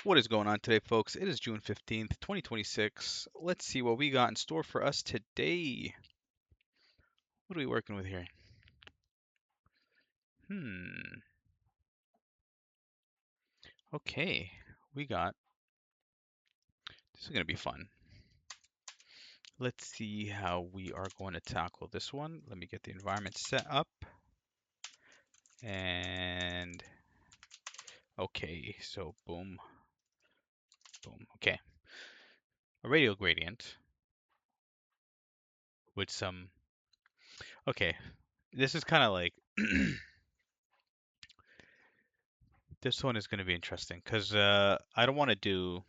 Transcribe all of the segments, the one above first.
What is going on today, folks? It is June 15th, 2026. Let's see what we got in store for us today. What are we working with here? Hmm. Okay. We got. This is going to be fun. Let's see how we are going to tackle this one. Let me get the environment set up. And. Okay. So, boom. Boom. Okay. A radial gradient with some. Okay. This is kind of like. This one is going to be interesting because I don't want to do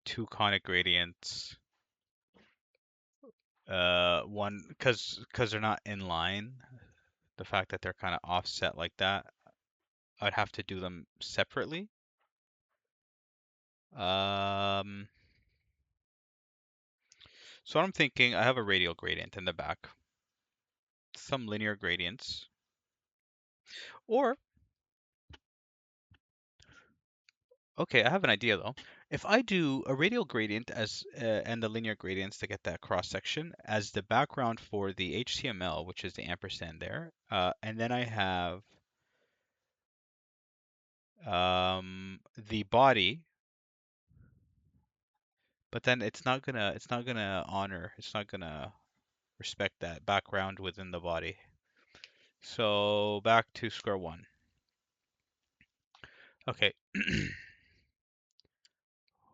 two conic gradients. One because they're not in line. The fact that they're kind of offset like that, I'd have to do them separately. Um, so I'm thinking I have a radial gradient in the back, some linear gradients, or okay, I have an idea though. If I do a radial gradient as and the linear gradients to get that cross section as the background for the HTML, which is the ampersand there, and then I have the body, but then it's not gonna respect that background within the body. So back to square one. Okay.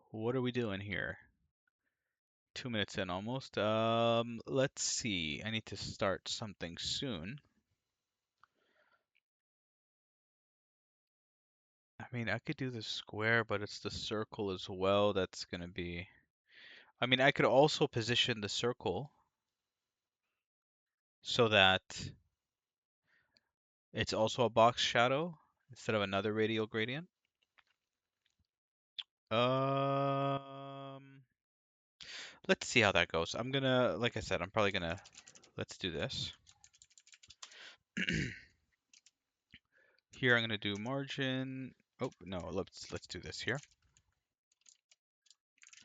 What are we doing here? 2 minutes in almost. Let's see. I need to start something soon. I mean, I could do the square, but it's the circle as well. That's gonna be. I mean, I could also position the circle so that it's also a box shadow instead of another radial gradient. Um, let's see how that goes. I'm gonna, like I said, I'm probably gonna, let's do this. Here I'm gonna do margin. Oh no, let's do this here.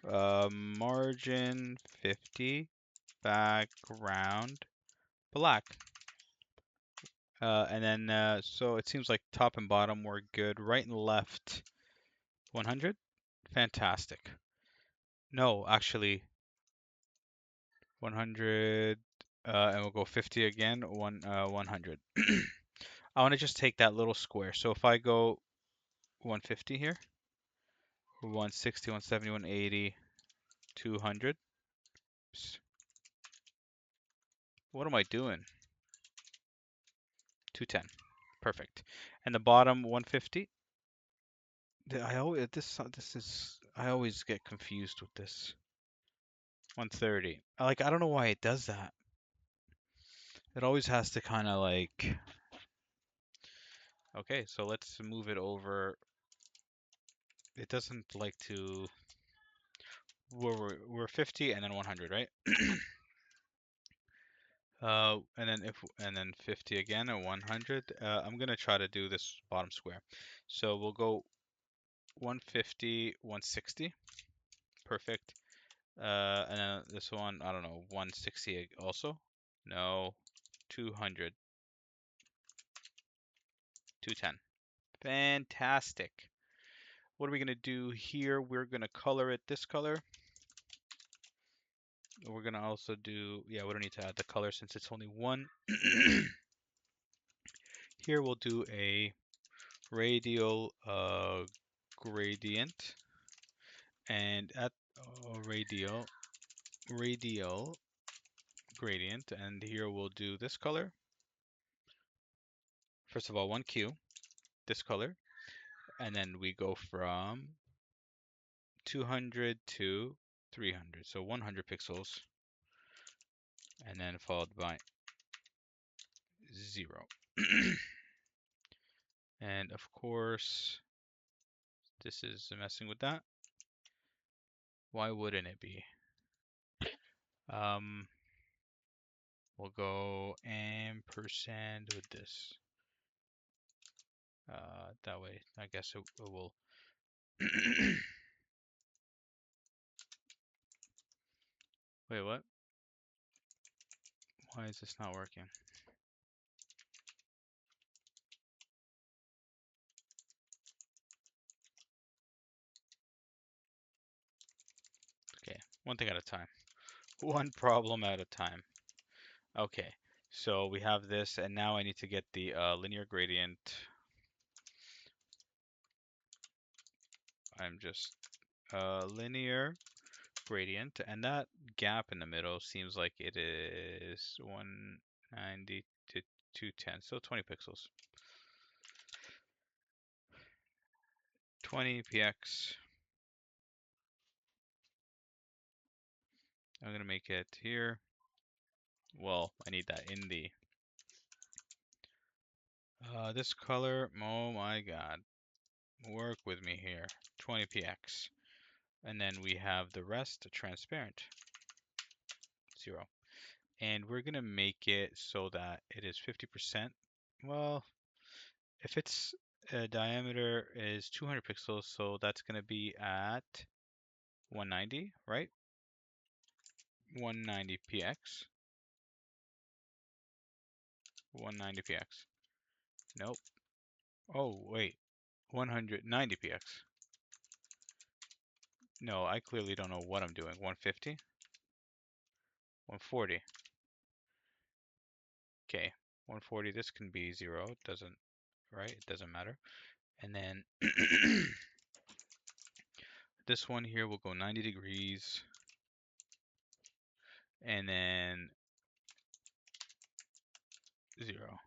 Margin 50, background black. And then so it seems like top and bottom were good. Right and left 100. Fantastic. No, actually 100. And we'll go 50 again. 100. I want to just take that little square. So if I go 150 here, 160, 170, 180, 200. What am I doing? 210. Perfect. And the bottom 150. I always get confused with this. 130. Like I don't know why it does that. It always has to kind of like. Okay, so let's move it over. It doesn't like to. We're 50 and then 100, right? And then 50 again and 100. I'm gonna try to do this bottom square. So we'll go 150, 160. Perfect. And then this one, I don't know, 160 also. No, 200, 210. Fantastic. What are we gonna do here? We're gonna color it this color. We're gonna also do, yeah, we don't need to add the color since it's only one. Here we'll do a radial gradient, and at radial gradient, and here we'll do this color. First of all, 1Q, this color, and then we go from 200 to 300, so 100 pixels, and then followed by 0. And of course, this is messing with that. Why wouldn't it be? Um, we'll go ampersand with this. That way, I guess it will. Wait, what? Why is this not working? Okay, one thing at a time. One problem at a time. Okay, so we have this, and now I need to get the linear gradient. I'm just linear gradient, and that gap in the middle seems like it is 190 to 210, so 20 pixels. 20 px. I'm gonna make it here. Well, I need that in the this color. Oh my god, work with me here. 20 px, and then we have the rest transparent, 0. And we're gonna make it so that it is 50%. Well, if its diameter is 200 pixels, so that's gonna be at 190, right? 190 px. 190 px. Nope. Oh, wait. 190 px. No, I clearly don't know what I'm doing. 150? 140. Okay. 140, this can be 0. It doesn't, right? It doesn't matter. And then this one here will go 90 degrees. And then 0.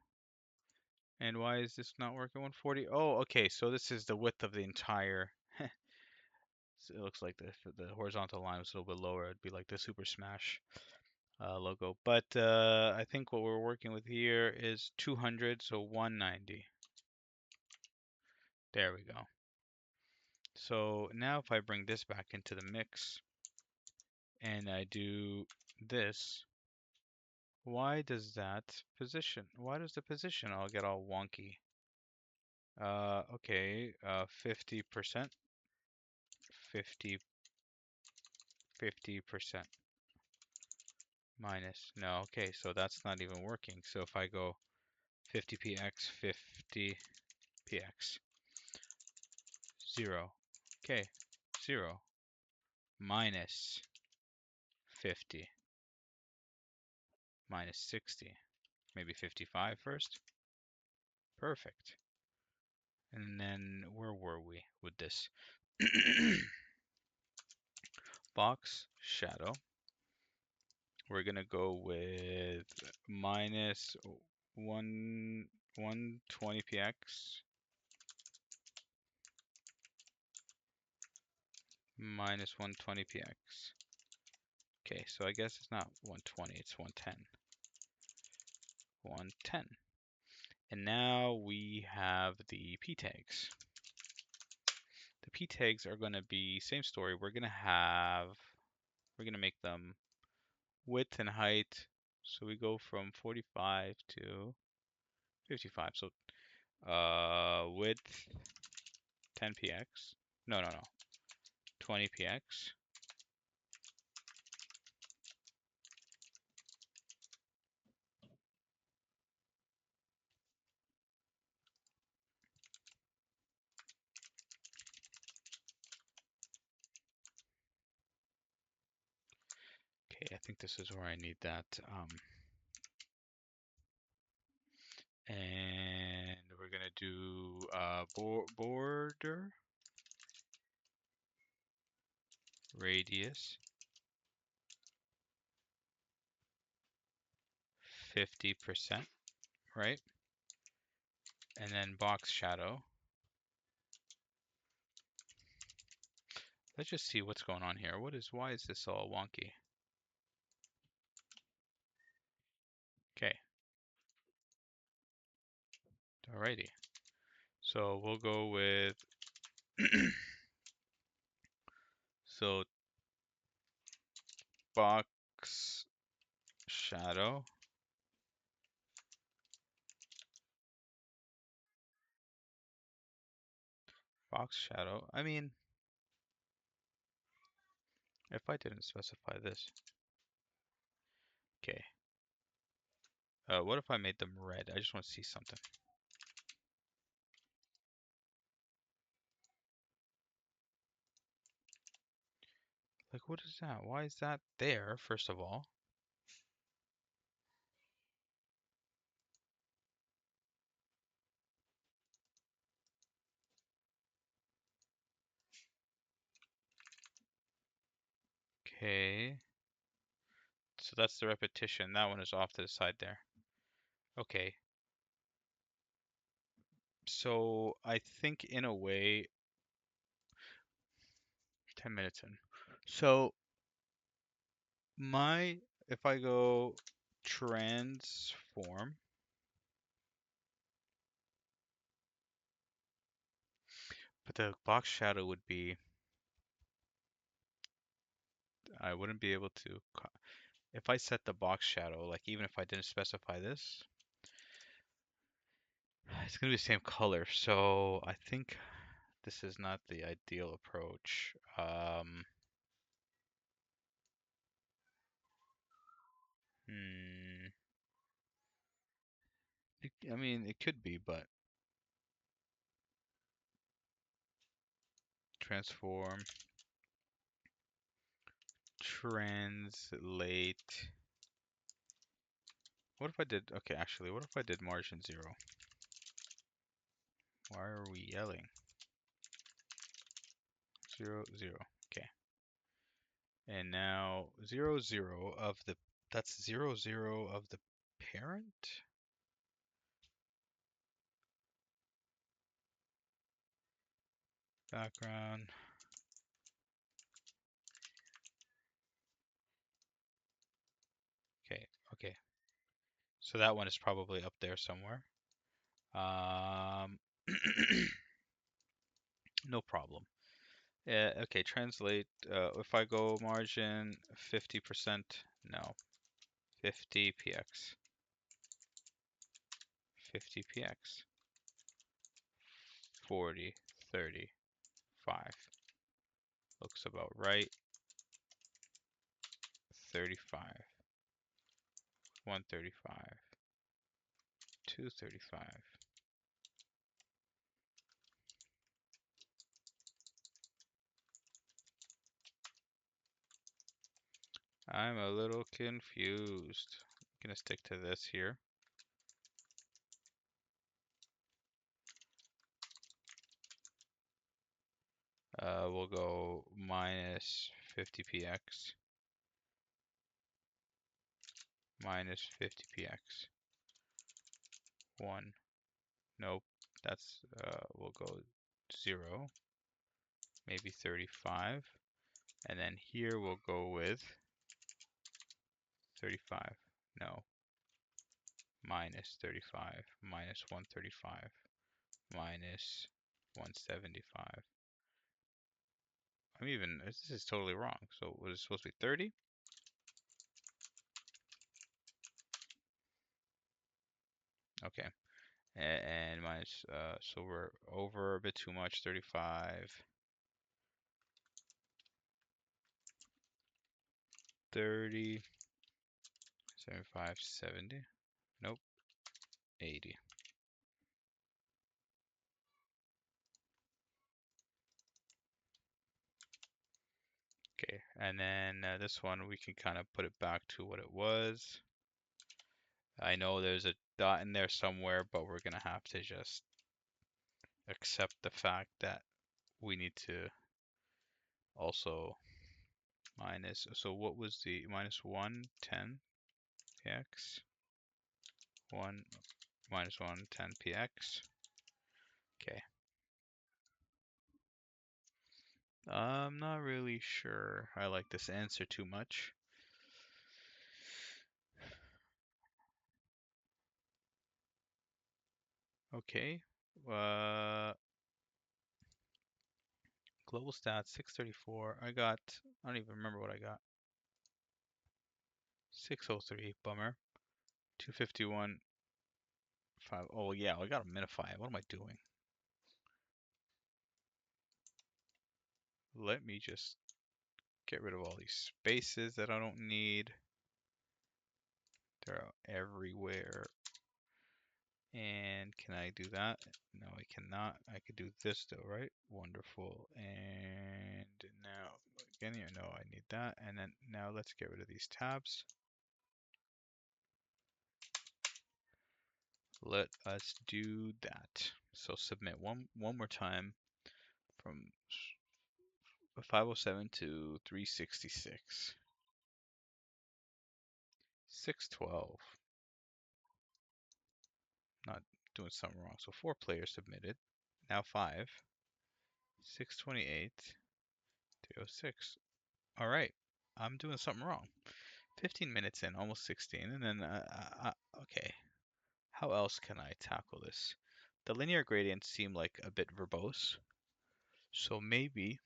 And why is this not working? 140? Oh, okay. So this is the width of the entire. So it looks like the horizontal line was a little bit lower. It'd be like the Super Smash logo. But I think what we're working with here is 200, so 190. There we go. So now if I bring this back into the mix and I do this, why does that position? Why does the position all get all wonky? Okay, 50%, 50, 50% minus. No, okay, so that's not even working. So if I go 50px, 50px, 0, okay, 0, minus 50, minus 60, maybe 55 first. Perfect. And then where were we with this? Box shadow. We're gonna go with minus 120px, minus 120px. Okay, so I guess it's not 120, it's 110. 110. And now we have the p tags. The p tags are going to be same story. We're going to make them width and height. So we go from 45 to 55. So width 10px. No, 20px. Okay, I think this is where I need that. And we're gonna do border radius 50%, right? And then box shadow. Let's just see what's going on here. Why is this all wonky? Okay. Alrighty. So we'll go with so box shadow. Box shadow. I mean, if I didn't specify this. Okay. What if I made them red? I just want to see something. Like, what is that? Why is that there, first of all? Okay. So that's the repetition. That one is off to the side there. Okay. So I think in a way, 10 minutes in. So if I go transform, but the box shadow would be, I wouldn't be able to, if I set the box shadow, like even if I didn't specify this, it's gonna be the same color. So I think this is not the ideal approach. Hmm, I mean, it could be, but transform, translate. What if I did, okay, actually, what if I did margin 0? Why are we yelling? 0, 0. Okay. And now 0, 0 of the, that's 0, 0 of the parent? Background. Okay, okay. So that one is probably up there somewhere. No problem. Okay, translate. If I go margin 50%, no. 50 px. 50 px. 40, 30, 5. Looks about right. 35. 135. 235. I'm a little confused. I'm gonna stick to this here. We'll go minus 50px. Minus 50px. 1. Nope. That's, we'll go 0. Maybe 35. And then here we'll go with 35. No. Minus 35. Minus 135. Minus 175. This is totally wrong. So was it supposed to be 30? Okay. And minus, so we're over a bit too much, 35. 30. 75, 70. Nope. 80. Okay, and then this one we can kind of put it back to what it was. I know there's a dot in there somewhere, but we're gonna have to just accept the fact that we need to also minus, so what was the minus 1, 10 px, 1, minus 1, 10 px. Okay. I'm not really sure I like this answer too much. Okay. Global stats 634. I don't even remember what I got. 603. Bummer. 251. 5. Oh yeah, I got a Minify. What am I doing? let me just get rid of all these spaces that I don't need. They're everywhere. And can I do that? No, I cannot. I could do this though, right? Wonderful. And now, again, you know, I need that. And then now let's get rid of these tabs. Let us do that. So submit one more time from 507 to 366. 612. Not doing something wrong. So 4 players submitted. Now 5. 628. 306. All right. I'm doing something wrong. 15 minutes in, almost 16. And then, okay. How else can I tackle this? The linear gradients seem like a bit verbose. So maybe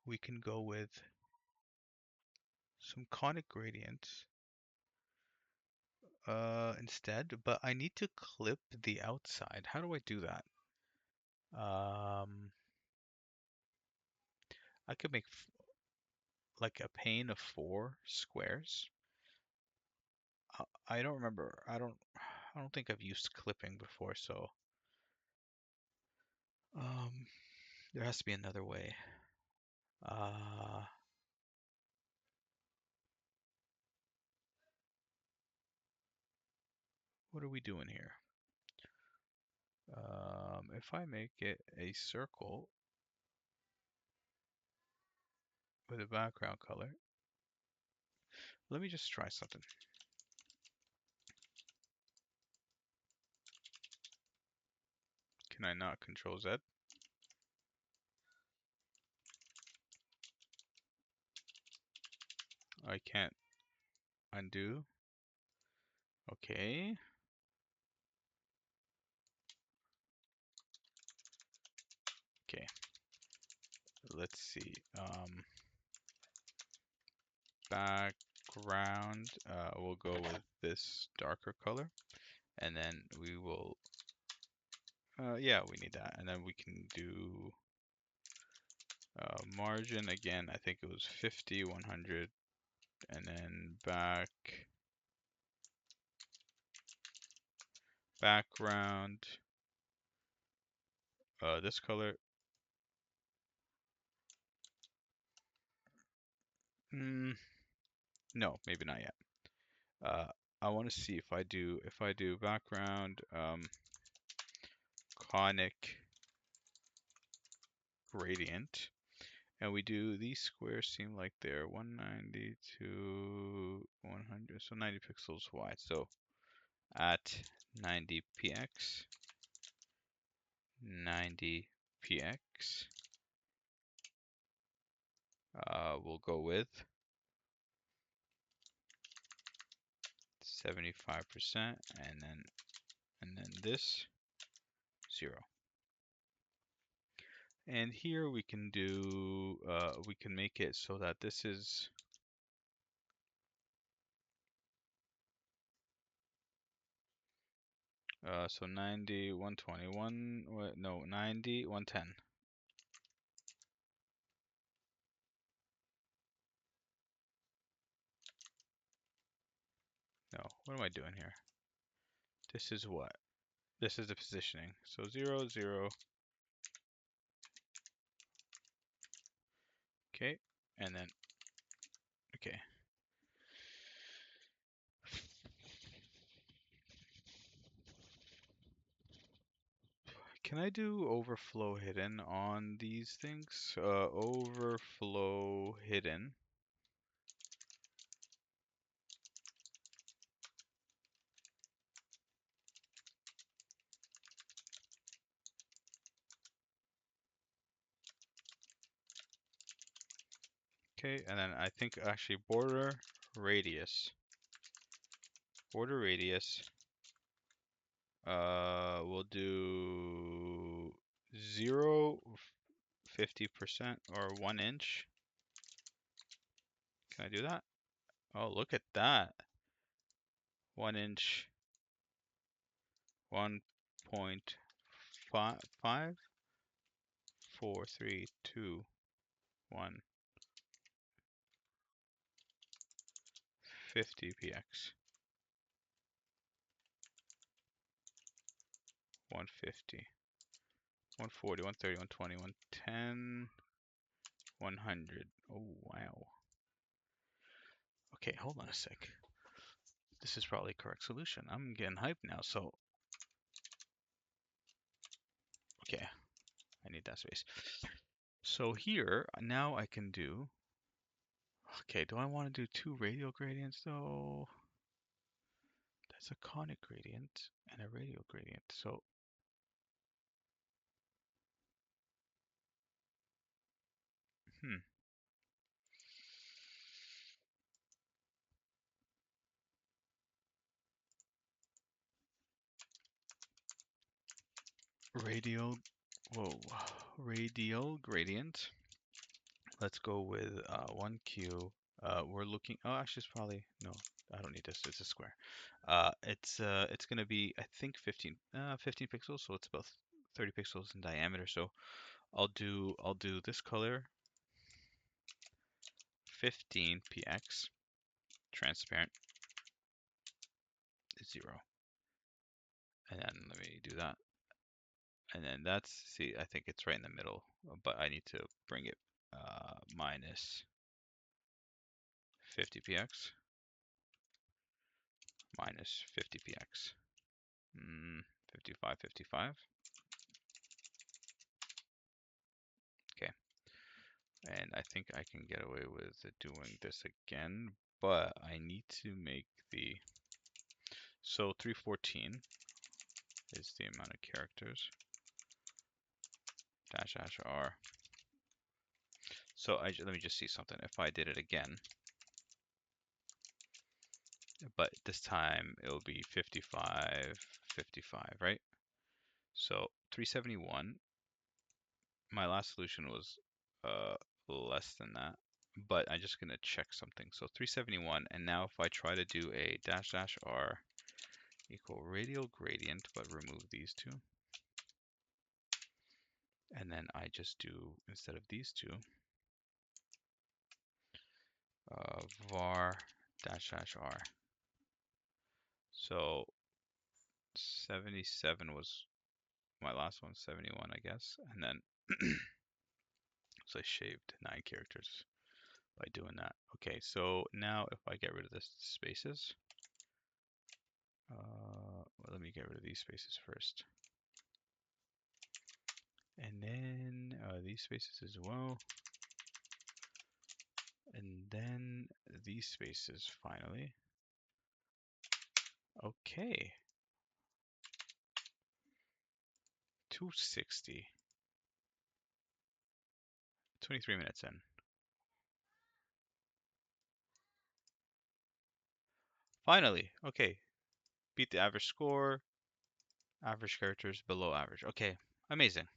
we can go with some conic gradients instead, but I need to clip the outside. How do I do that? I could make like a pane of 4 squares. I don't remember. I don't think I've used clipping before, so there has to be another way. What are we doing here? If I make it a circle with a background color, let me just try something. Can I not control Z? I can't undo. Okay. Okay. Let's see. Background. We'll go with this darker color, and then we will. Yeah, we need that, and then we can do margin again. I think it was 50, 100, and then background. This color. No, maybe not yet. I want to see if I do background conic gradient, and we do these squares seem like they're 190 to 100, so 90 pixels wide. So at 90 px, 90 px, we'll go with 75%, and then this 0. And here we can do, we can make it so that this is so 90, 120, no, 90, 110. No, what am I doing here? This is what? This is the positioning. So 0, 0. Okay, and then, okay. Can I do overflow hidden on these things? Overflow hidden. Okay, and then I think actually border radius. Border radius. We'll do 0, 50% or 1 inch. Can I do that? Oh, look at that. 1 inch, 1.5 4, 3, 2, 1, 50 px, 150, 140, 130, 120, 110, 100. Oh, wow. Okay, hold on a sec. This is probably a correct solution. I'm getting hyped now, so okay, I need that space. So here, now I can do, okay, do I want to do two radial gradients though? That's a conic gradient and a radial gradient. So, hmm. Radial, whoa, radial gradient. Let's go with 1Q. We're looking, oh, actually it's probably, no, I don't need this, it's a square. It's gonna be, I think 15 pixels, so it's about 30 pixels in diameter. So I'll do this color, 15 px, transparent, 0. And then let me do that. And then that's, see, I think it's right in the middle, but I need to bring it minus 50 px, minus 50 px, 55, 55. Okay, and I think I can get away with doing this again, but I need to make the, so 314 is the amount of characters, dash dash r. So let me just see something. If I did it again, but this time it'll be 55, 55, right? So 371, my last solution was less than that, but I'm just gonna check something. So 371, and now if I try to do a dash dash r equal radial gradient, but remove these two, and then I just do, instead of these two, var dash dash r. So 77 was my last one, 71, I guess, and then so I shaved 9 characters by doing that. Okay, so now if I get rid of the spaces, well, let me get rid of these spaces first, and then these spaces as well, and then these spaces finally. Okay, 260, 23 minutes in. Finally, okay, beat the average score, average characters below average. Okay, amazing.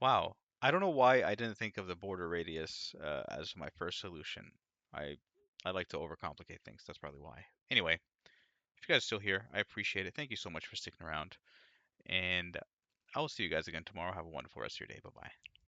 Wow. I don't know why I didn't think of the border radius as my first solution. I I like to overcomplicate things. That's probably why. Anyway, if you guys are still here, I appreciate it. Thank you so much for sticking around. And I will see you guys again tomorrow. Have a wonderful rest of your day. Bye-bye.